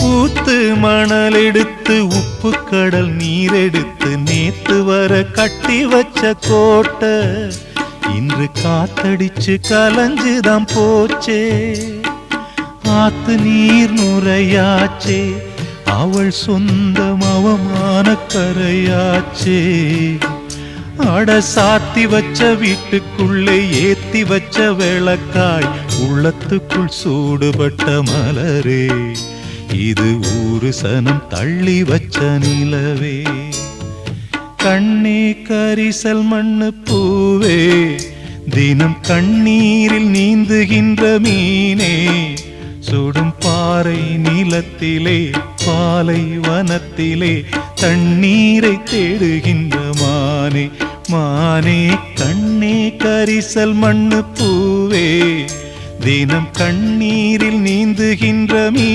ஊத்து மணல் எடுத்து உப்பு கடல் நீர் எடுத்து நேத்து வர கட்டி வச்ச கோட்டை இன்று காத்தடிச்சு கலஞ்சுதான் போச்சே. ஆத்து நீர் நுரையாச்சே, அவள் சொந்தம் அவமான கரையாச்சே. அட சாத்தி வச்ச வீட்டுக்குள்ளே ஏத்தி வச்ச விளக்காய் உள்ளத்துக்குள் சூடுபட்ட மலரே, இது ஊரு சனம் தள்ளி வச்ச நிலவே. கண்ணே கரிசல் மண்ணு பூவே, தினம் கண்ணீரில் நீந்துகின்ற மீனே, சுடும் பாறை நிலத்திலே பாலை வனத்திலே தண்ணீரை தேடுகின்ற மானே. மானே கண்ணே கரிசல் மண்ணு பூவே, தினம் கண்ணீரில் நீந்துகின்ற மீ